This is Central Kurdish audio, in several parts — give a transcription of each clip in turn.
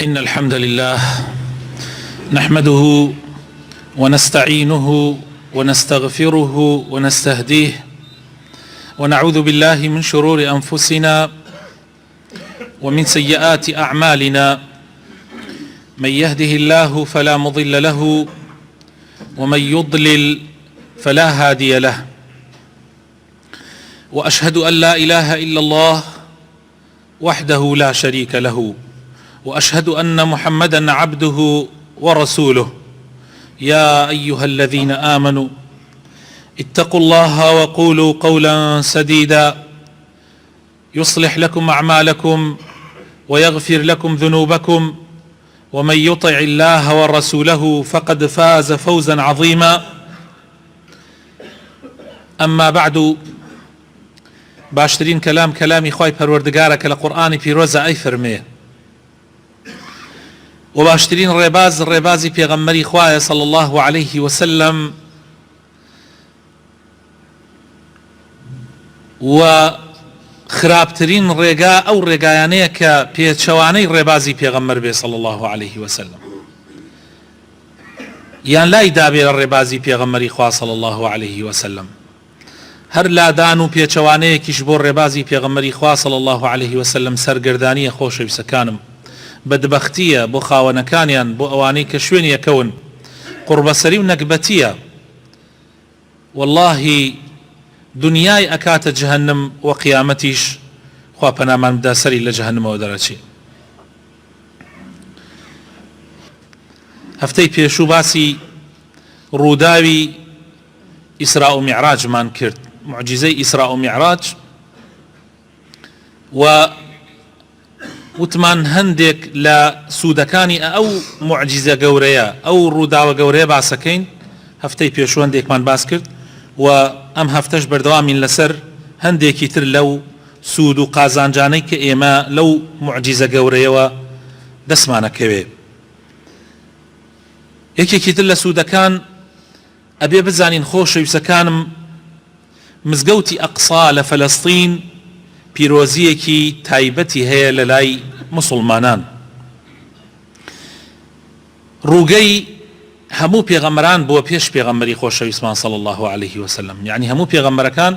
إن الحمد لله نحمده ونستعينه ونستغفره ونستهديه ونعوذ بالله من شرور أنفسنا ومن سيئات أعمالنا. من يهده الله فلا مضل له ومن يضلل فلا هادي له، وأشهد أن لا إله إلا الله وحده لا شريك له، وأشهد أن محمدا عبده ورسوله. يا أيها الذين آمنوا اتقوا الله وقولوا قولا سديدا يصلح لكم أعمالكم ويغفر لكم ذنوبكم، ومن يطع الله ورسوله فقد فاز فوزا عظيما. أما بعد، باشترين كلام كلامي خواهي پروردگارك لقرآن پیروزة أي فرميه، وباشترين الربازي پیغمبري خواهي صلى الله عليه وسلم، وخرابترين رقا أو رقايانيك بيتشواني الربازي پیغمبر بي صلى الله عليه وسلم، يعني لا يدابي الربازي پیغمبري خواهي صلى الله عليه وسلم. هر لادان و پێچەوانەیەکیش بۆ ڕێبازی پێغەمبەری خوا صلی الله عليه وسلم سەرگردانیە خۆشەویستەکانم، بەدبەختیە بۆ خاوەنەکانیان، بۆ ئەوانەی کە شوێنی یەکەون، قوربەسەری و نەکبەتیە. واللهی دنیای ئەکاتە جەهەنم و قیامەتیش خوا پەنامان بدە سەری لە جەهەنمەوە دەرەچێ. هەفتەی پێشوو باسی ڕووداوی ئیسرا و میعراجمان کرد، معجزەی ئیسرا و میعراج، و وتمان هەندێک لە سوودەکانی ئەو معجزە گەورەیە، ئەو ڕووداوە گەورەیە باسەکەین. هەفتەی پێشوو هەندێکمان باس کرد و ئەم هەفتەش بەردەوامین لەسەر هەندێکی تر لەو سوود و قازانجانەی کە ئێمە لەو معجزە گەورەیەوە دەستمانەکەوێ. یەکێکی تر لە سوودەکان ئەبێ بزانین خۆشەویستەکانم، مزگەوتی ئەقسا لە فەلەستین پیرۆزیەکی تایبەتی هەیە لە لای موسڵمانان. ڕووگەی هەموو پێغەمبەران بووە پێش پێغەمبەری خۆشەویستمان صلی الله عليه وسلم، یعنی هەموو پێغەمبەرەکان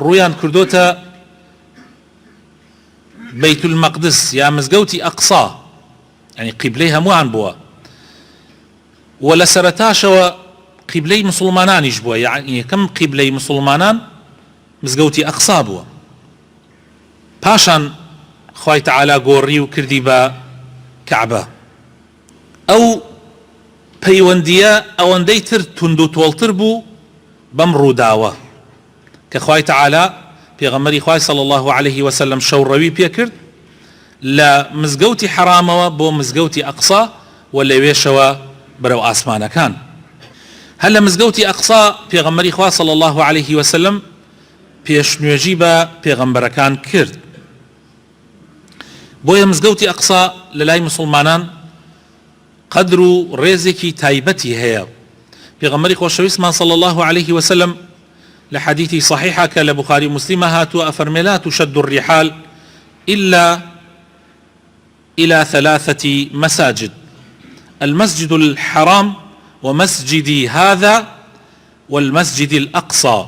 ڕوویان کردۆتە بەیت المەقدس یا مزگەوتی ئەقسا، یعنی قیبلەی هەمووان بووە، و لە سەرەتاشەوە قیبلەی مسلمانانیش بووە، یعنی یەکەم قیبلەی مسلمانان مزگەوتی ئەقسا بووە. پاشان خوای تەعالا گۆڕی و کردی بە کەعبە. ئەو پەیوەندیە ئەوەندەی تر تند و تۆڵتر بوو بەم ڕووداوە کە خوای تەعالا پێغەمبەری خوای صلی الله عليه وسلم شەوڕەوی پێکرد لە مزگەوتی حرامەوە بۆ مزگەوتی ئەقسا و لەوێشەوە بەرەو ئاسمانەکان. هل مزگەوتی ئەقسا پێغەمبەری خوا صلی الله عليه وسلم پێشنوێژی بە پێغەمبەرەکان کرد. بۆیە مزگەوتی ئەقسا لە لای مسلمانان قەدر و ڕێزێکی تایبەتی هەیە. پێغەمبەری خۆشەویستمان صلی الله عليه وسلم لە حەدیثی صحیحە کە لە بوخاری مسلمە هاتووە ئەفەرمێ لا تشد الرحال إلا إلى 3 مساجد: المسجد الحرام ومسجدي هذا والمسجد الأقصى.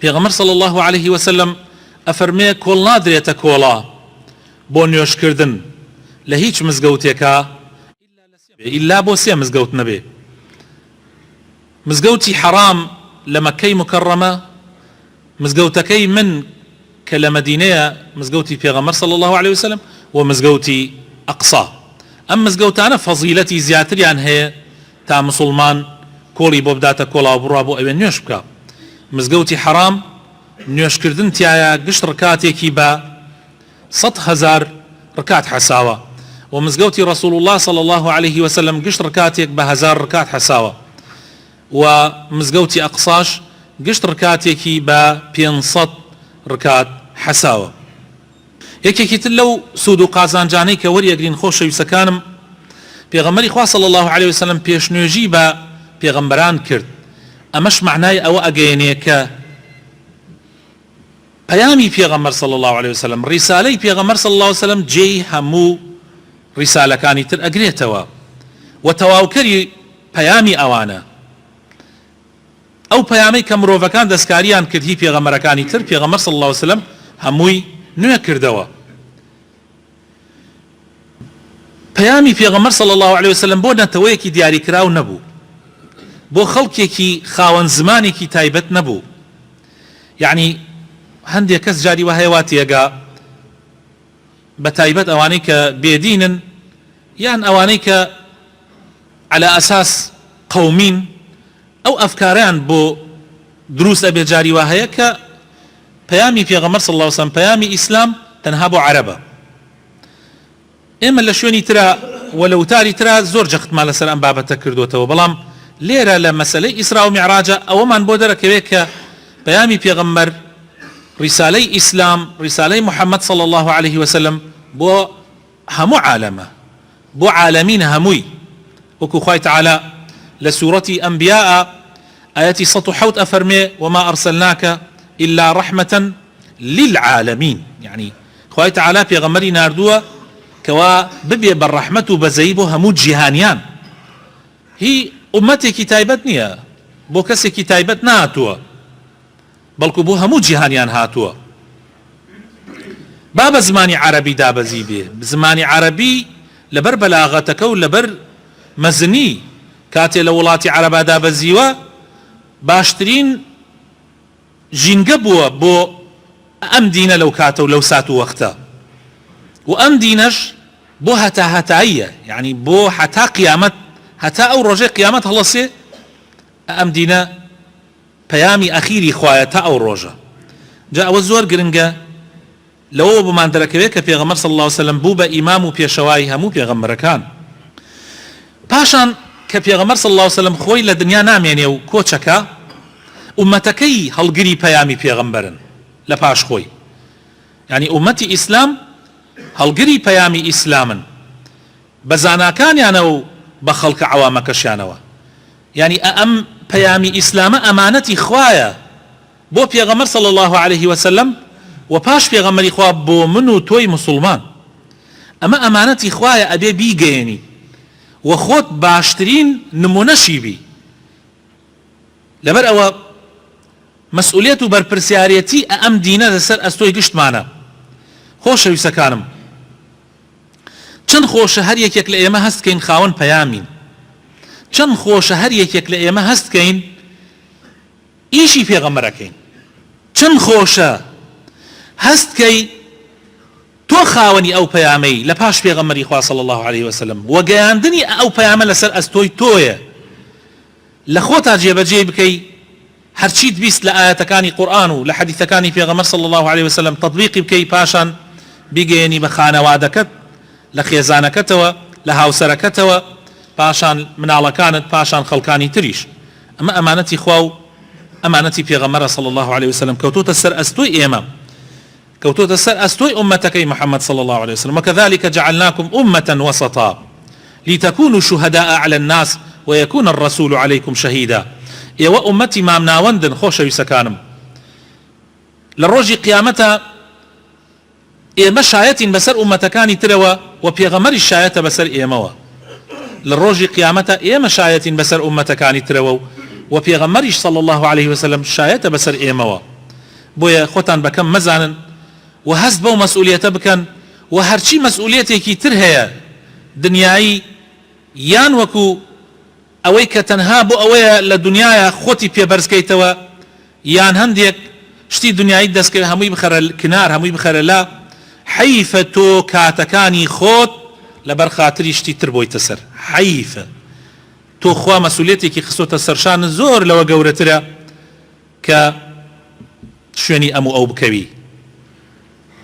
پیغمبر صلى الله عليه وسلم أفرمي كل نادرية كولا بۆ نوێشکردن لە هیچ مزگەوتێکە ئیلا بۆ 3 مزگەوت نەبێ. مزگەوتی حرام لە مەکەی مکەڕەمە، مزگەوتەکەی من کە لە مەدینەیە مزگەوتی پێغەمبەر صلى الله عليه وسلم، و مزگەوتی ئەقسا. ئەم مزگەوتانە فەزیلەتی زیاتریان هەیە تا مسلمان کۆڵی بۆ بداتە کۆڵا و بڕوا بۆ ئەوێ نوێش بکە. مزگەوتی حرام نوێشکردن تایە گشت ڕکاتێکی بە 100,000 ڕکات حەساوە، و مزگەوتی رسول الله صلى الله عليه وسلم گشت ڕکاتێک بە 1000 ڕکات حەساوە، و مزگەوتی ئەقساش گشت ڕکاتێکی بە 500 ڕکات حەساوە. یەکێکی تر لەو سوود و قازانجانەی کە وەریەگرین خۆشەویستەکانم، پێغەمبەری خوا صلی الله عليه وسلم پێشنوێژی بە پێغەمبەران کرد. ئەمەش معنای ئەوە ئەگەیەنێ کە پەیامی پێغەمبەر صلی الله عليه وسلم ڕیسالەی پێغەمبەر صلی الله عليه وسلم جێی هەموو ڕیسالەکانی تر ئەگرێتەوە و تەواوکەری پەیامی ئەوانە ئەو پەیامەی کە مرۆڤەکان دەستکاریان کرد هی پێغەمبەرەکانی تر پێغەمبەر صلی الله عليه وسلم هەمووی نوێ کردەوە. پەیامی پێغەمبەر صلی الله عليه وسلم بۆ نەتەوەیەکی دیاریکراو نەبوو، بۆ خەڵکێکی خاوەن زمانێکی تایبەت نەبوو. یعنی هەندێک کەس جاری وهەیە وا تێگا بە تایبەت ئەوانەی کە بێدینن یان ئەوانەی کە على ئەساس قەومین ئەو ئەفکاریان بۆ دروست ئەبێ جاری وهەیە کە پەیامی پێغەمبەر صلی الله عليه وسلم پەیامی ئیسلام تەنها بۆ عەرەبە. ئێمە لە شوێنی ترا وەلەوتاری ترا زۆر جەختمان لەسەر ئەم بابەتە کردوتەوە، بەڵام لێرە لە مەسەلەی ئیسرا و میعراجە ئەوەمان بۆ دەرەکەوێت کە پەیامی پێغەمبەر ڕیسالەی ئیسلام ڕیسالەی محەممەد صلی الله عليه وسلم بۆ هەموو عالەمە، بۆ عالەمین هەمووی. وەکو خوای تعالی لە سوورەتی ئەنبیاء ئاەتی 107 ئەفەرمێ وما ئەرسەلناکە إلا رحمة للعالمين، يعني خوای تعالی پێغەمبەری ناردووە کەوا ببێ بەڕەحمەت و بەزەیی بۆ هەموو جیهانیان. هی ئومەتێکی تایبەت نییە، بۆ کەسێکی تایبەت نهاتووە، بەڵکو بۆ هەموو جیهانیان هاتووە. با بە زمانی عەرەبی دابەزی بێ، زمانی عەرەبی لەبەر بەلاغەتەکە و لەبەر مەزنی کاتێ لە وڵاتی عەرەبا دابەزیوە باشترین ژینگە بووە بۆ ئەم دینە لەو کاتە و لەو سات و وەختە، و ئەم دینەش بۆ هەتا هەتاییە، یعنی بۆ هەتا قیامەت، هەتا ئەو ڕۆژەی قیامەت هەڵەسێ ئەم دینە پەیامی ئەخیری خوایە تا ئەو ڕۆژە. جا ئەوە زۆر گرنگە لەوە بمان دەرەکەوێت کە پێغەمبەر صلی الله عليه وسلم بوو بە ئیمام و پێشەوای هەموو پێغەمبەرەکان. پاشان کە پێغەمبەر صلی الله عليه وسلم خۆی لە دنیا نامێنێ و کۆچەکە، ئومەتەکەی هەڵگری پەیامی پێغەمبەرن لە پاش خۆی. یعنی ئومەتی ئیسلام هەڵگری پەیامی ئیسلامن بە زاناکانیانە و بە خەڵکە عەوامەکەشیانەوە. یعنی ئەم پەیامی ئیسلامە ئەمانەتی خوایە بۆ پێغەمبەر صلی الله عليه وسلم و پاش پێغەمبەری خوا بۆ من و تۆی مسلمان. ئەمە ئەمانەتی خوایە ئەبێ بیگەیەنی و خۆت باشترین نمونەشی بی. لەبەر ئەوە مەسئولیەت و بەرپرسیارەتی ئەم دینە لەسەر ئەستۆی گشتمانە. خۆشەویستەکانم، چەند خۆشە هەر یەکێک لە ئێمە هەستکەین خاوەن پەیامین، چەند خۆشە هەر یەکێک لە ئێمە هەستکەین ئیشی پێغەمبەرەکەین، چەند خۆشە هەستکەی تۆ خاوەنی ئەو پەیامەی لە پاش پێغەمبەری خوا صلی الله عليه وسلم و گەیاندنی ئەو پەیامە لەسەر ئەستۆی تۆیە. لە خۆتا جێبەجێ بکەی هەرچیت بیست لە ئاەتەکانی قورئان و لە حەدیثەکانی پێغەمبەر صلی الله عليه وسلم تەطبیقی بکەی، پاشان بیگەیەنی بە خانەوادەکەت، لە خێزانەکەتەوە، لە هاوسەرەکەتەوە، پاشان مناڵەکانت، پاشان خەڵکانی تریش. ئەمە ئەمانەتی خوا و ئەمانەتی پێغەمبەرە صلی الله عليه وسلم کەوتۆتە سەر ئەستۆی ئێمە، كوتوت سر أستوي أمتكي محمد صلى الله عليه وسلم. وكذلك جعلناكم أمة وسطا لتكونوا شهداء على الناس ويكون الرسول عليكم شهيدا. إيوا أمتي ما مناوندن خوش يسكانم للروج قيامتها إيما شاية بسر أمتكاني تروا وبيغمر الشاية بسر إيموا. للروج قيامتها إيما شاية بسر أمتكاني تروا وبيغمر صلى الله عليه وسلم شاية بسر إيموا. بويا خوتان بكم مزانا وهست بو مسؤوليته بكن وهرشي مسؤوليتي ترهيا دنياي يان وكو اويك تنها بو اويا لدنيايا خوتي بي برسكيتوا يان هنديك شتي دنياي دسكي همي بخر الكنار همي بخر لا حيفتو كاتكاني خوت لبر خاطري شتي تربوي تسر حيفه تو خوا مسؤوليتي كي خصو تسرشان زور لو قورترا ك شوێنی ئەم و ئەو بکەوی.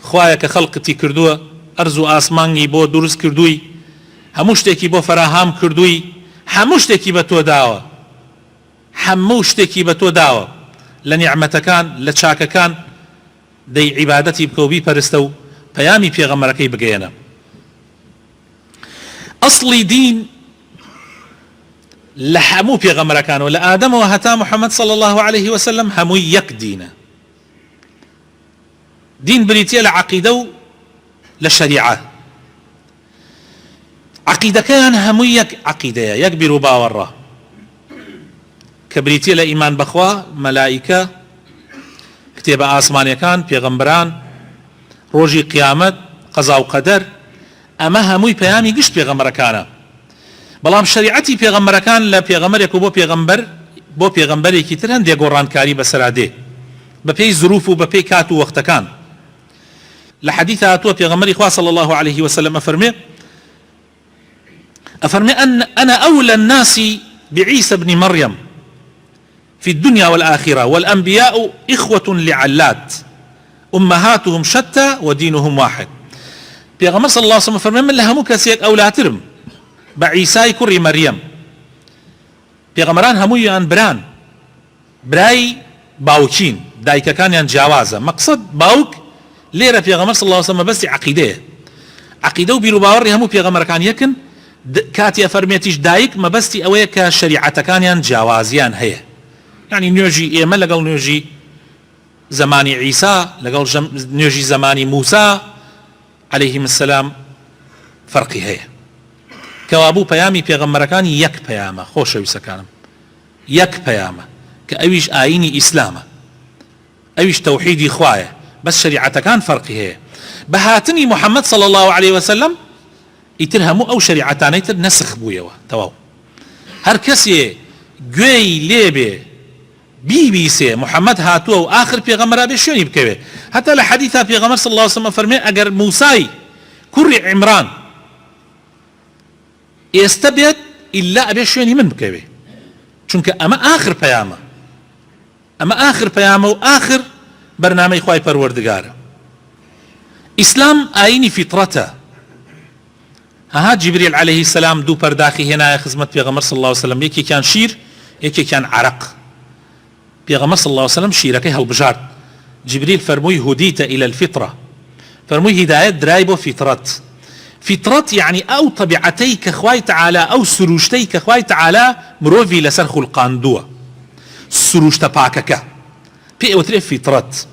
خوایە کە خەڵقتی کردووە، ئەرز و ئاسمانی بۆ دروست کردووی، هەموو شتێکی بۆ فەراهام کردووی، هەموو شتێکی بە تۆ داوە، هەموو شتێکی بە تۆ داوە لە نیعمەتەکان لە چاکەکان، دەی عیبادەتی بکە و بیپەرستە و پەیامی پێغەمبەرەکەی بگەیەنە. ئەسڵی دین لە هەموو پێغەمبەرەکانەوە لە ئادەمەوە هەتا محەممەد صلی الله عليه وسلم هەمووی یەک دینە. دين بريتيا لعقيدة للشريعة عقيدة كان هميك عقيدة يكبر باورا كبريتيا لإيمان بخوا ملائكة كتاب آسمانيا كان پیغمبران روجي قيامت قضاء وقدر اما هموي بيامي قشت پیغمبر كان بلام شريعتي پیغمبر كان لا پیغمبر يكو بو پیغمبر يكي ترهن دي قران كاري بسراده بپي ظروف و بپي كاتو وقت كان لحديث آتوا پیغمبر إخوة صلى الله عليه وسلم أفرمي أن أنا أولى الناس بعيسى بن مريم في الدنيا والآخرة والأنبياء إخوة لعلات أمهاتهم شتى ودينهم واحد پیغمبر صلى الله عليه وسلم فرمي من لهم كسيك أولى ترم بعيسى كري مريم پیغمبران همویان برای باوکین دایکەکانیان جیاوازە مەقسەد باوک لێرە پێغەمبەر صلی الله عليه وسلم بەستی عەقیدە و بیر و باوەڕی هەموو پێغەمبەرەکان یەکن کاتی ئەفەرمێتیش دایک مەبەستی ئەوەیە کە شەریعەتەکانیان جیاوازیان هەیە یعنی نوێژی ئێمە لەگەڵ نوێژی زمانی عیسا لەگەڵ نوێژی زمانی موسا عەلەیهیم السەلام فەرقی هەیە کەوابوو پەیامی پێغەمبەرەکانی یەک پەیامە خۆشەویستەکانم یەک پەیامە کە ئەویش ئاینی ئیسلامە ئەویش تەوحیدی خوایە بەس شەریعەتەکان فەرقی هەیە بە هاتنی محەممەد صلی الله عليه وسلم ئیتر هەموو ئەو شەریعەتانەی تر نەسخ بوویەوە تەواو هەر کەسێ گوێی لێبێ بیبیسێ محەممەد هاتووە و ئاخر پێغەمبەرا بێ شوێنی بکەوێ هەتا لە حەدیثا پێغەمبەر صلی الله عليه وسلم فەرمێ ئەگەر موسای کوڕی عیمران ئێستا بێت ئیلا ئەبێ شوێنی من بکەوێ چونکە ئەمە ئاخر پەیامە و ئاخر بەرنامەی خوای پەروەردگارە ئیسلام ئاینی فیترەتە ها جبريل عليه السلام دو پەرداخی هێنایە خزمەت پێغەمبەر صلی الله عليه وسلم یەکێکیان شیر یەکێکیان عەرەق پێغەمبەر صلی الله عليه وسلم شیرەکەی هەڵبژارد جبريل فەرمووی هودیتە إلى الفطرة فەرمووی هیدایەت درای بۆ فیترەت فطرت يعني او طبيعتي كخواي تعالى او سروشتي كخواي تعالى مروفي لسر خلقان دوا سروشتا باككا بي اوتري فطرت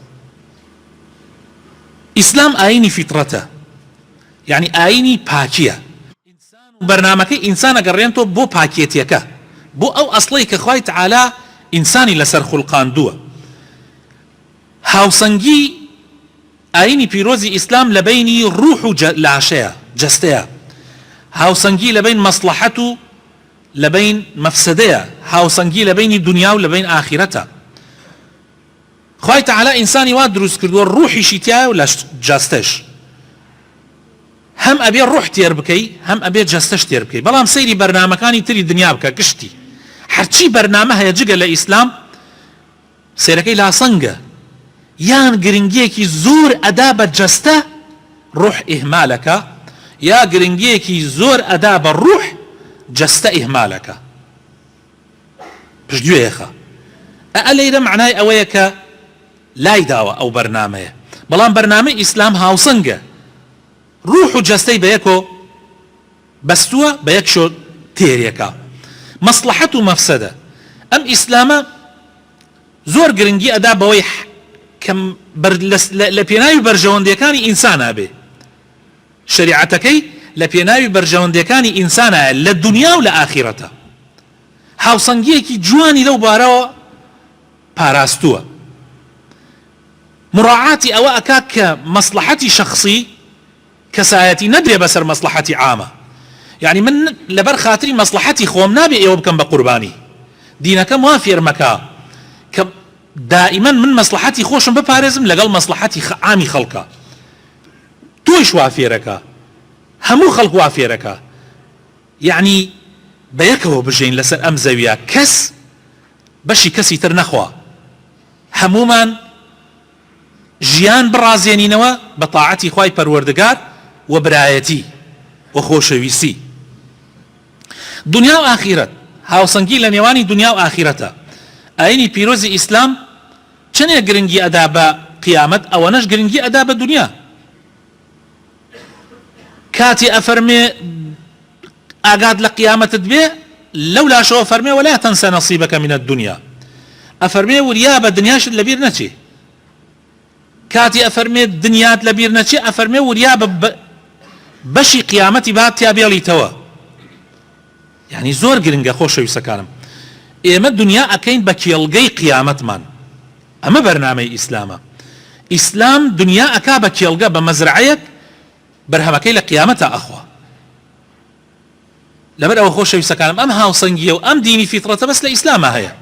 اسلام ايني فطرته يعني ايني باكية برنامجك انسان قرينتو بو باكيتيكا بو او اصلي كخواي تعالى انساني لسر خلقان دوا هاوسنجي ايني بيروزي اسلام لبيني روح لاشيا جستيا هاوسنجي لبين مصلحته لبين مفسديا هاوسنجي لبين دنيا ولبين آخرتها خواهي تعالى إنساني واد دروس كردو الروحي شيتيا ولا جاستش هم أبي الروح تير بكي هم أبي جاستش تير بكي بلام سيري برنامجاني تري دنيا بكا كشتي حرشي برنامجها يجيجا لإسلام سيركي لا صنجة يان جرينجيكي زور أداب جسته روح إهمالك يا جرينجيكي زور أداب الروح جست إهمالك بجدوه يخا أليدا معناه أويك لا يداوى أو برنامج بلان برنامج إسلام هاوسنجة روح جستي بيكو بستوى بيكشو تيريكا مصلحته مفسدة أم إسلام زور جرينجي أداب ويح كم لبيناي برجوان ديكاني إنسان أبي شريعتكي لبيناوي برجونديكاني إنسانا للدنيا والآخرة هاوسنجيكي جواني لو باراو باراستوا مراعاتي أو أكاك مصلحتي شخصي كسايتي ندري بسر مصلحتي عامة يعني من لبر خاطري مصلحتي خوم نابي ايوب كم بقرباني دينك موافير مكا دائما من مصلحتي خوشم ببارزم لقل مصلحتي عامي خلقا تويش وافيركا همو خلق وافيركا يعني بيكو بجين لسر ام زاوية كس بشي كسي تر نخوا همومان جيان برازينينوا بطاعتي خواي پروردگار وبرايتي وخوشويسي دنيا واخرت هاوسنگي لنيواني دنيا واخرتا ايني بيروزي اسلام چنه گرنگي اداب قيامت او نش گرنگي اداب دنيا كاتي أفرمي أقاد لقيامة دبي لولا شو أفرمي ولا تنسى نصيبك من الدنيا أفرمي ولياب الدنياش اللبير نتي كاتي أفرمي دنيات لبير نشي أفرمي وريا بشي قيامتي بات تيابيلي توا يعني زور قرنقا خوش يسكانم إما الدنيا أكين بكيلغي قيامت من أما برنامج إسلاما إسلام دنيا أكا بكيلغا بمزرعيك برهمكي لقيامتها أخوة لبر أو خوش يسكانم أم هاو صنجية وأم ديني فطرة بس لإسلامها هي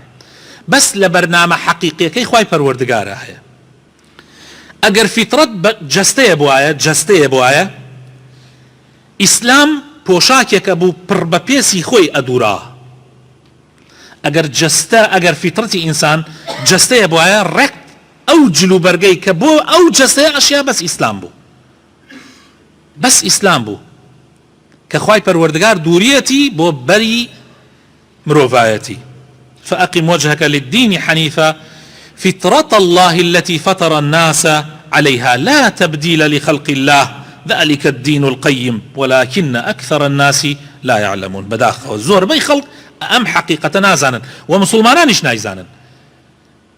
بس لبرنامج حقيقي كي خواي پروردگارها هي اگر فطرت جستەیە بواە ئیسلام پۆشاکێکە بوو پڕ بە پێسی خۆی ئەدوورا ئەگەر فطرەتی ئینسان جستەیە بواە ڕێک ئەو جلو بەرگەی کە بۆ ئەو جستەیە ئەشیا بەس ئیسلام بوو کە خوای پەروەردگار دووریەتی بۆ بەری مرۆڤایەتی فأقم وجهك للدين حنيفا فطرة الله التي فطر الناس عليها لا تبديل لخلق الله ذلك الدين القيم ولكن أكثر الناس لا يعلمون بداخل الزور بي خلق أم حقيقة نازانا ومسلمانانش نايزانا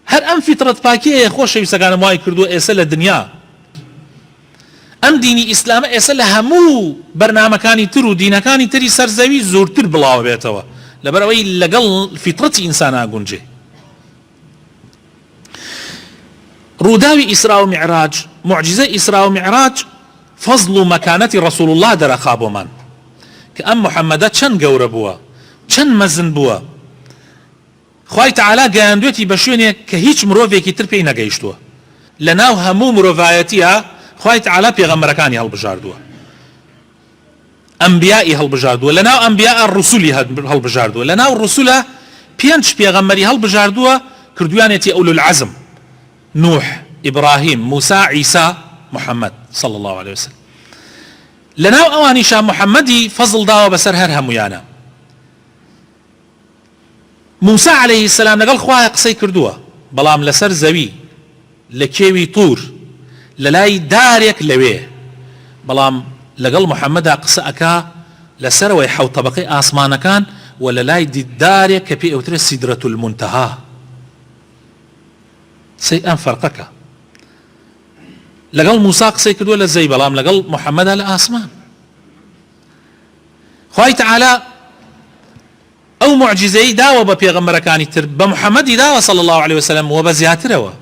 هل أم فطرة باكية خوش يساقانا مواي كردو إيسا الدنيا أم ديني إسلام إيسا همو برنامكاني ترو دينكاني تري سرزوي زور تر بلاو بيتوا لبروي لقل فطرة إنسانا قنجي روداوي إسراء ومعراج معجزة إسراء ومعراج فضل مكانة رسول الله در خابو من كأم محمد چن قور بوا چن مزن بوا خواهي تعالى قاندوتي بشوني كهيش مروفي كي تربي نقايشتوا لناو همو مروفايتيها خواهي تعالى بيغمركاني هالبجاردوا أنبيائي هالبجاردوا لناو أنبياء الرسولي هالبجاردوا لناو الرسولة بيانش بيغمري هالبجاردوا كردوانيتي أولو العزم نوح إبراهيم موسى عيسى محمد صلى الله عليه وسلم لناو أواني شام محمدي فضل داوة بسر هرهم ويانا موسى عليه السلام لقال خواه قصي كردوه بلام لسر زوي لكيوي طور للاي داريك لويه بلام لقال محمد قصة أكا لسر ويحو طبقي آسمان كان وللاي دي داريك كبي اوتر سدرة المنتهى سيئا فرقك لقال موسى قصي كردوه لزي بلام لقال محمد على آسمان خواهي تعالى او معجزه داوه بپیغمبرکانی تر بمحمد داوه صلى الله عليه وسلم وبزياتره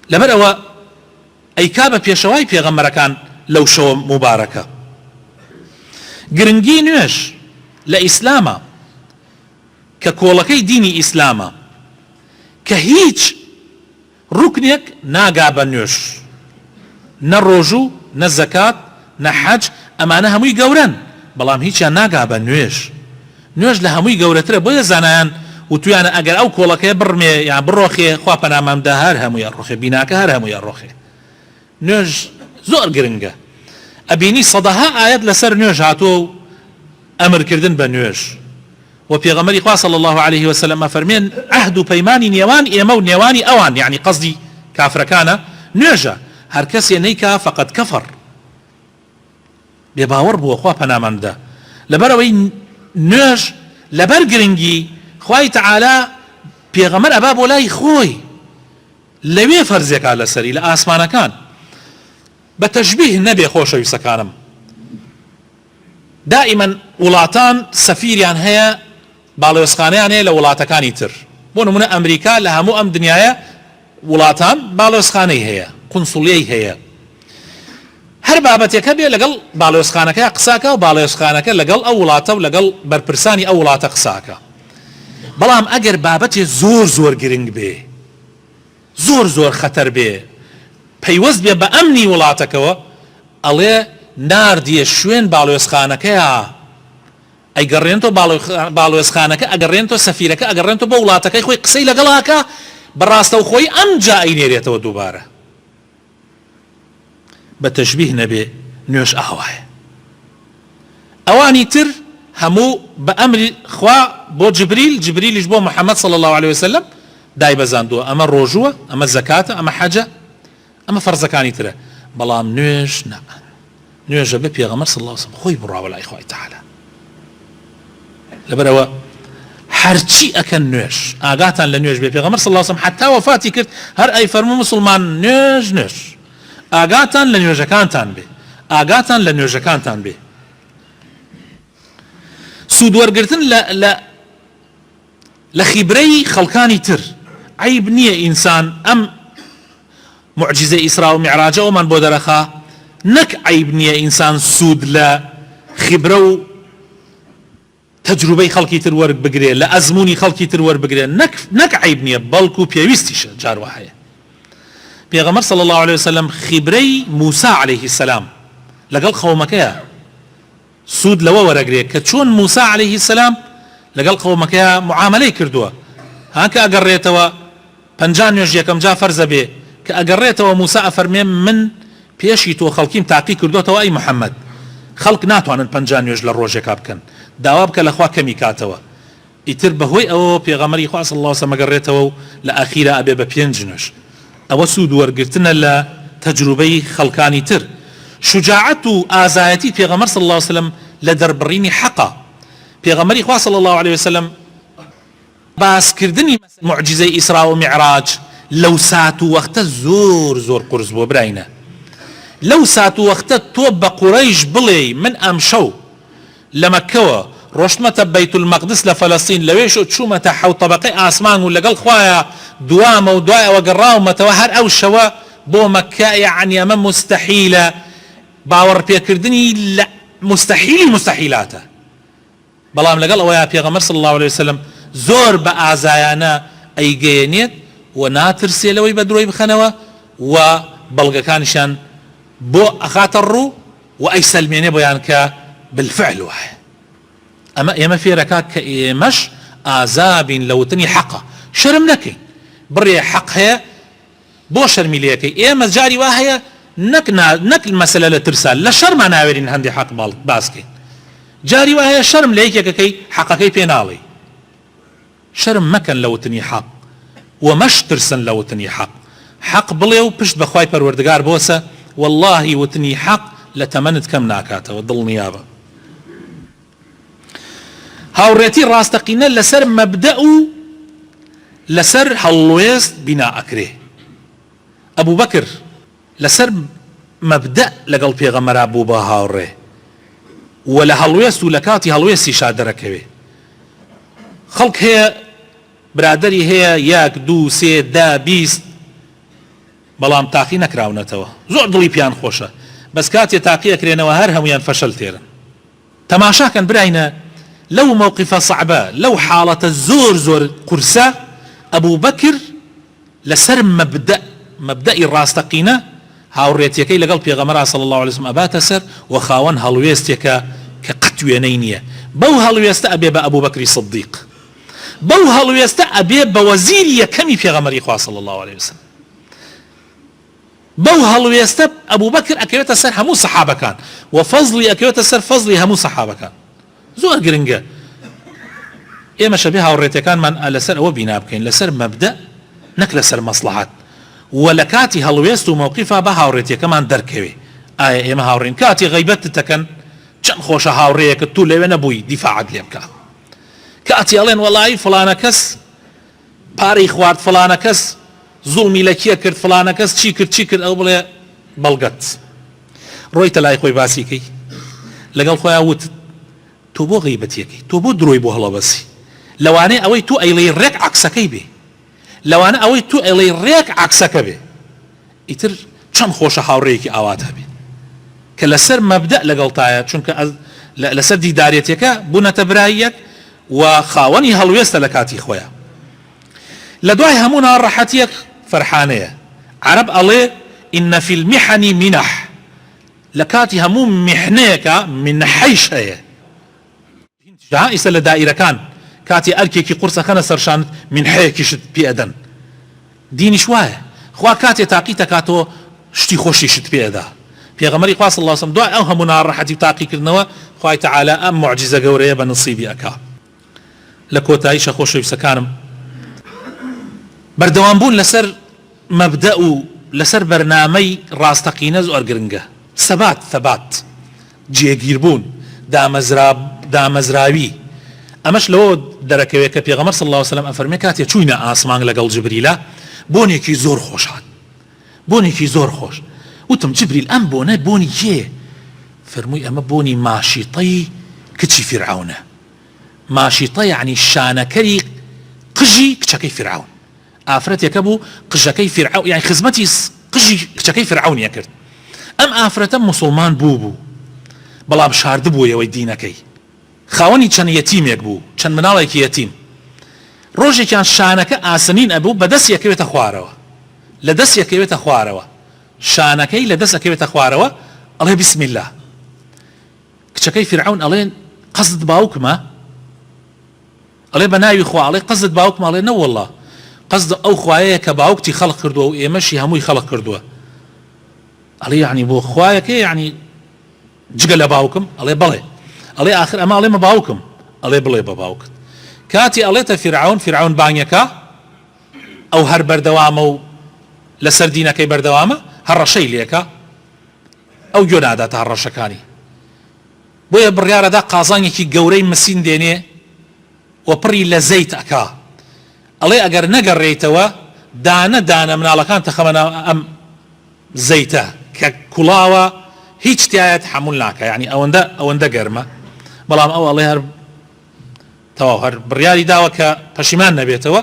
لبروا اي كاب بيشواي پیغمبرکان لو شو مباركه گرنگی نوێژ لە ئیسلامە کە کۆڵەکەی دینی ئیسلامە کە هیچ ڕوکنێک ناگا بە نوێژ نە ڕۆژوو نە زەکات نە حەج ئەمانە هەمووی گەورن بەڵام هیچیان ناگا بە نوێژ لە هەمووی گەورەترە بۆیە زانایان وتویانە ئەگەر ئەو کۆڵەکەی بڕمێ یان بڕۆخێ خوا پەنامەمدا هەر هەمووی ئەڕۆخێ بیناکە هەر هەمووی ئەڕۆخێ نوێژ زۆر گرنگە ئەبینی سەدەها ئاەت لەسەر نوێژ هاتووە ئەمرکردن بە نوێژ و پێغەمبەری خوا صلی الله عليه وسلم فەرمێن عەهد و پەیمانی نێوان ئێمە و نێوانی ئەوان یعنی قەزدی کافرەکانە نوێژە هەر کەسێ نەیکا فەقەد کەفەر بێباوەڕ بووە خوا پەنامەمدا لەبەرەوەی نوێژ لەبەر گرنگی خوای تەعالا پێغەمبەر ئەبا بۆ لای خۆی لەوێ فەرزێکا لەسەری لە ئاسمانەکان بە تەشبیه نەبێ خۆشەویستەکانم دائما وڵاتان سەفیریان هەیە باڵێۆزخانەیان هەیە لە وڵاتەکانی تر بۆ نمونە ئەمریکا لە هەموو ئەم دنیاە وڵاتان باڵێۆزخانەی هەیە قونسوڵیەی هەیە هەر بابەتێکە بێ لەگەڵ باڵێۆزخانەکە قساکە و باڵێۆزخانەکە لەگەڵ ئەو وڵاتە و لەگەڵ بەرپرسانی ئەو وڵاتە قساکە بەڵام ئەگەر بابەتێ زۆر گرنگ بێ زۆر خەتەر بێ پەیوەست بێ بە ئەمنی وڵاتەکەوە ئەڵێ ناردیە شوێن باڵێۆزخانەکەیە ئەیگەڕێنتۆ باڵێۆزخانەکە ئەگەڕێنتۆ سەفیرەکە ئەگەڕێنتۆ بە وڵاتەکەی خۆی قسەی لەگەڵاکە بەڕاستە و خۆی ئەمجا ئەینێرێتەوە دووبارە بە تەشبیه نەبێ نوێژ ئاوایە ئەوانی تر هەموو بە ئەمری خوا بۆ جبریلیش بۆ محەممەد صلی الله عليه وسلم دای بەزاندووە ئەمە ڕۆژووە ئەمە زەکاتە ئەمە حەجە ئەمە فەرزەکانی ترە بەڵام نوێژ نوێژە بە پێغەمبەر صلی الله عليه وسلم خۆی بڕاوە لای خوای تەعالا لەبەرەوە هەرچی ئەکەن نوێژ ئاگاتان لە نوێژ بێ پێغەمبەر صلی الله علیه و سلم حتا وفاتی کرد هەر ئەی فەرموو مسلمان نوێژ ئاگاتان لە نوێژەکانتان بێ ئاگاتان لە نوێژەکانتان بێ سوود وەرگرتن لە خیبرەی خەڵکانی تر عیب نییە ئینسان ئەم معجزە ئیسرا و میعراجە ئەومان بۆ دەرەخا نەک عیب نییە ئینسان سوود لە خیبرە و تەجروبەی خەڵکی تر وەربگرێ لە ئەزموونی خەڵکی تر وەربگرێ نەک عیب نییە بەڵکو پێویستیشە جار وایە پێغەمبەر صلی الله عليه وسلم خیبرەی موسى عليه السلام لەگەڵ خەومەکەیە سوود لەوە وەرەگرێ کە چۆن موسى عليه السلام لەگەڵ قەومەکەیە معاملەی کردووە هانکە ئەگەڕێتەوە 50 نوێژ یەکەم جا فەرزە بێ کە ئەگەڕێتەوە موسى ئەفەرمێ من پێشی تۆ خەڵکیم تاقی کردوتەوە ئەی محەممەد خەڵک ناتوانن 50 نوێژ لە ڕۆژێکا بکەن داوا بکە لەخوا کەمی کاتەوە ئیتر بەهۆی ئەوە پێغەمبەری خوا صلی الله علیه وسلم ئەگەڕێتەوە و لە ئاخیرا ئەبێ بە 5 نوێژ ئەوە سوود وەرگرتنە لە تەجروبەی خەڵکانی تر شجاعەت و ئازایەتی پێغەمبەر صلی الله علیه وسلم لە دەربڕینی حەقە پێغەمبەری خوا صلی الله عليه وسلم باسکردنی معجزەی ئیسرا و میعراج لەو سات و وەختە زۆر قورس بۆ براینە لەو سات و وەختە تۆ بە قوڕەیش بڵێ من ئەم شەو لە مەککەوە ڕۆشتمەتە بەیت المەقدس لە فەلەستین لەوێش چوومەتە حەوت طەبەقەی ئاسمان و لەگەڵ خوایە دوامە و دوای ئەوە گەڕاومەتەوە هەر ئەو شەوە بۆ مەککە یعنی ئەمە مستەحیلە باوەڕ پێکردنی لە مستەحیلاتە بەڵام لەگەڵ ئەوەیە پێغەمبەر صلی الله عليه وسلم زۆر بە ئازایانە ئەیگەیەنێت و ناترسێ لەوەی بە درۆی بخەنەوە و بەڵگەکانیشان بۆ ئەخاتە ڕوو و ئەی سەلمێنێ بۆیان کە بالفعل وایە ئەمە ئێمە فێرەکات کە ئێمەش ئازابین لە وتنی حەقە شەرم نەکەین بڕێ حەق هەیە بۆ شەرمی لێەکەی ئێمە جاری وا هەیە نەک مەسەلە لە ترسا لە شەرمان ناوێرین هەندێک حەق باسکەین جاری وایە شەرم لە یەکێکەکەی حەقەکەی پێ ناڵێ شەرم مەکەن لە وتنی حەق و مەش ترسن لە وتنی حەق بڵێ و پشت بەخوای پەروەردگار بۆسە واللهی وتنی حەق لە تەمەنت کەم ناکاتەوە دڵنیابە هاوڕێتی ڕاستەقینە لەسەر مەبدە و لەسەر هەڵوێست بینا ئەکرێ ئەبوو بەکر لەسەر مەبدە لەگەڵ پێغەمبەرا بوو بە هاوڕێ و لە هەڵوێست و لە کاتی هەڵوێستی شادەرەکەوێ خەڵک هەیە برادری هەیە 1 2 3 10 20 بەڵام تاقی نەکراونەتەوە زۆر دڵی پیان خۆشە بەس کاتێ تاقی ئەکرێنەوە هەر هەمویان فەشەل تێرن تەماشاکەن براینە لەو موقفە صعبە لەو حاڵەتە زۆر قورسە ئەبوو بەکر لەسەر مەبدەئی ڕاستەقینە هاوڕێتیەکەی لەگەڵ پێغەمبەر صلی الله عليه وسلم ئەباتە سەر و خاوەن هەڵوێستێکە کە قەت وێنەی نییە بەو هەڵوێستە ئەبێ بە ئەبوو بەکری صدیق بەو هەڵوێستە ئەبێ بە وەزیری یەکەمی پێغەمبەری خوا صلی الله عليه وسلم بەو هەڵوێستە ئەبوو بەکر ئەکەوێتە سەر هەموو سەحابەکان و فەزلی ئەکەوێتە سەر فەزلی هەموو سەحابەکان زۆر گرنگە ئێمە شەبێ هاوڕێتەکانمان لەسەر ئەوە بینا بکەین لەسەر مەبدە نەک لەسەر مەسلحات و لە کاتی هەڵوێست و موقفا بە هاوڕێتیەکەمان دەرکەوێ ئایا ئێمە هاوڕێن کاتی غەیبەت دەکەن چەند خۆشە هاوڕێیەکە تو لەوێ نەبووی دیفاعت لێ بکە کاتی ئەڵێن وەڵی فڵانە کەس پارەی خوارد فڵانە کەس زوڵمی لە کێ کرد فڵانە کەس چی کرد ئەو بڵێ بەڵگەت ڕۆیتە لای خۆی باسیکەی لەگەڵ خۆیان وت تۆ بۆ غەیبەتیەکەی تۆ بۆ درۆی بۆ هەڵەبەسی لەوانەیە ئەوەی تو ئەیڵەی ڕێک عەکسەکەی بێ لەوانە ئەوەی تو ئەیڵەی ڕێک عەکسەکە بێ ئیتر چەند خۆشە هاوڕێیەکی ئاواتە بێ کە لەسەر مەبدە لەگەڵتایە چونکە لەسەر دیدارێتێکە بوونەتە براییەک و خاوەنی هەڵوێستە لە کاتی خۆیان لە دوای هەموو ناڕەحەتیەک فەرحانەیە عەرەب ئەڵێ ئین فی المحن منح لە کاتی هەموو میحنەیەکە منحەیش هەیە ئیسە لە دائیرەکان کاتی ئەرکێکی قورسە خەنە سەرشانت منحەیەکیشت پێدەن دینیش وایە خوا کاتێ تاقی تەکاتەوە شتی خۆشیشت پێدا پێغەمبەری خوا صلی الله علیه وسلم دوای ئەو هەموو ناڕەحەتی و تاقیکردنەوە خوای تەعالی ئەم موعجیزە گەورەیە بە نصیبی ئەکا لە کۆتاییشە خۆشەویستەکانم بەردەوامبوون لەسەر مەبدە و لەسەر بەرنامەی ڕاستەقینە زۆر گرنگە ثەبات جێگیربوون دامەزراوی ئەمەش لەوە دەرەکەوێت کە پێغەمبەر صلی الله عليه وسلم ئەفەرمێ کاتێ چووینە ئاسمان لەگەڵ جبریلە بۆنێکی زۆر خۆش هات بۆنێکی زۆر خۆش وتم جبریل ئەم بۆنە بۆنی کێ فەرمووی ئەمە بۆنی ماشیطەی کچی فرعونە ماشیطە یعنی شانەکەری قژی کچەکەی فرعون ئافرەتێکە بوو قژەکەی فرعون یعنی خزمەتی قژی کچەکەی فرعونیە کرد ئەم ئافرەتە موسڵمان بوو بەڵام شاردبوویەوەی دینەکەی خاوەنی چەند یەتیمێک بوو چەند مناڵێکی یەتیم ڕۆژێکیان شانەکە ئاسنین ئەبوو بەدەست یەکەوێتە خوارەوە لە دەست یەکەوێتە خوارەوە شانەکەی لە دەست ئەکەوێتە خوارەوە ئەڵێ بسم الله کچەکەی فرعون ئەڵێن قەزت باوکمە ئەڵێ بە ناوی خوا ئەڵێ قەزت باوکمە ئەڵێ نەوەڵڵا قەزد ئەو خوایەیە کە باوکتی خەڵق کردووە و ئێمەشی هەمووی خەڵق کردووە ئەڵێ یعنی بۆ خوایەکە یعنی جگە لە باوکم ئەڵێ بەڵێ ئەڵێ آخر ئەمە ئەڵێمە باوکم ئەڵێ بڵێ بە باوکت کاتی ئەڵێتە فرعون بانگەکە ئەو هەر بەردەوامە و لەسەر دینەکەی بەردەوامە هەر ڕەشەی لێکە ئەو گوێ ناداتە هەر ڕەشەکانی بۆیە بڕیارەدا قازانێکی گەورەی مسین دێنێ و پڕی لە زەیت ئەکا ئەڵێ ئەگەر نەگەڕێیتەوە دانە دانە مناڵەکان تەخەمەناو ئەم زەیتە کە کوڵاوە هیچ تایەت حمول ناکە یعنی ئەوەندە گەرمە بەڵام ئەو ئەڵێ هەر تەواو هەر بڕیاری داوە کە پەشیمان نەبێتەوە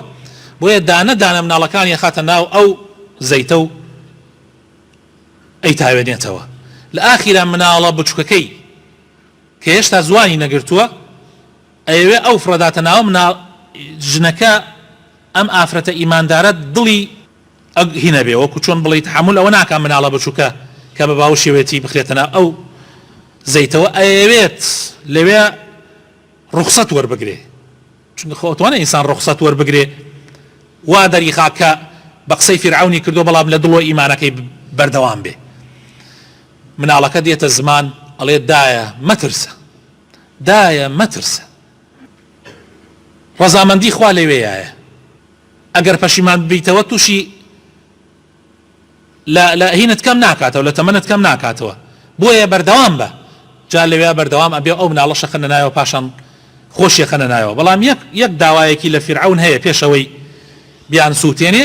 بۆیە دانە دانە مناڵەکانی خاتە ناو ئەو زەیتە و ئەی تاوێنێتەوە لە ئاخیرا مناڵە بچووکەکەی کە هێشتا زوانی نەگرتووە ئەوێ ئەو فرەداتە ناوە مناڵ ژنەکە ئەم ئافرەتە ئیماندارە دڵی هینە بێ وەکو چۆن بڵیت حمول ئەوە ناکە مناڵە بچووکە کە بە باوشێوێتی بخرێتە ناو ئەو زەیتەوە ئەوێت لەوێ ڕوخسەت وەربگرێ چونکە خۆتوانە ئینسان ڕوخسەت وەربگرێ وا دەریخا کە بە قسەی فرعونی کردو بەڵام لە دڵۆ ئیمانەکەی بەردەوام بێ مناڵەکە دێتە زمان ئەڵێ دایە مەترسە ڕەزامەندی خوا لەوێیایە ئەگەر پەشیمان بیتەوە تووشی لە هینت کەم ناکاتەوە لە تەمەنت کەم ناکاتەوە بۆیە بەردەوام بە جا لەوێ بەردەوام ئەبێ ئەو مناڵەشە خەنە نایەوە پاشان خۆشیە خەنە نایەوە بەڵام یەک داوایەکی لە فرعون هەیە پێشەوەی بیان سووتێنێ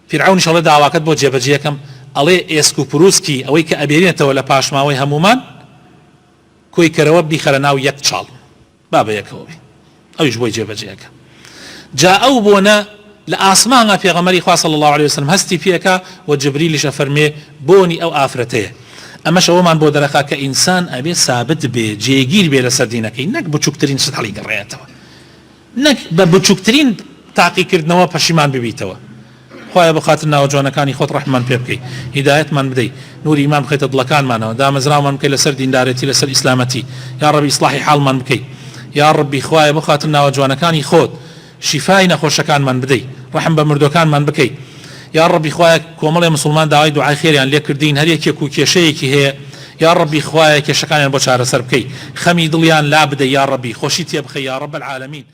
فرعونیش ئەڵێ داواکەت بۆ جێبەجێکەم ئەڵێ ئێسک و پرووسکی ئەوەی کە ئەبێنێتەوە لە پاشماوەی هەمومان کۆی کەرەوە بیخەرە ناو یەک چاڵ با بە یەکەوە بێ ئەویش بۆی جێبەجێەکە جا ئەو بۆنە لە ئاسمانە پێغەمبەری خوا صلی الله عليه وسلم هەستی پێکە و جبریلیش ئەفەرمێ بۆنی ئەو ئافرەتەیە ئەمەش ئەوەمان بۆ دەرەخا کە ئینسان ئەبێ سابت بێ جێگیر بێ لەسەر دینەکەی نەک بچووکترین شت هەڵی گەڕێتەوە نەک بە بچووکترین تاقیکردنەوە پەشیمان ببیتەوە خوایە بخاتر ناوە جوانەکانی خۆت ڕەحمان پێ بکەی هیدایەتمان بدەی نوری ئیمان بخەیتە دڵەکانمانەوە دامەزراومان بکەی لەسەر دیندارەتی لەسەر ئیسلامەتی یا ڕەبی ئیسلاحی حاڵمان بکەی یا ڕەبی خوایە بخاتر ناوە جوانەکانی خۆت شیفای نەخۆشەکانمان بدەی ڕەحم بە مردوەکانمان بکەی یا ڕەبی خوایە کۆمەڵی مسلمان داوای دوعای خێریان لێ کردین هەر یەکێک و کێشەیەکی هەیە یا ڕەبی خوایە کێشەکانیان بۆ چارەسەر بکەی خەمی دڵیان لا بدەی یا ڕەبی خۆشی تێ بخەی یا ڕەب العالەمین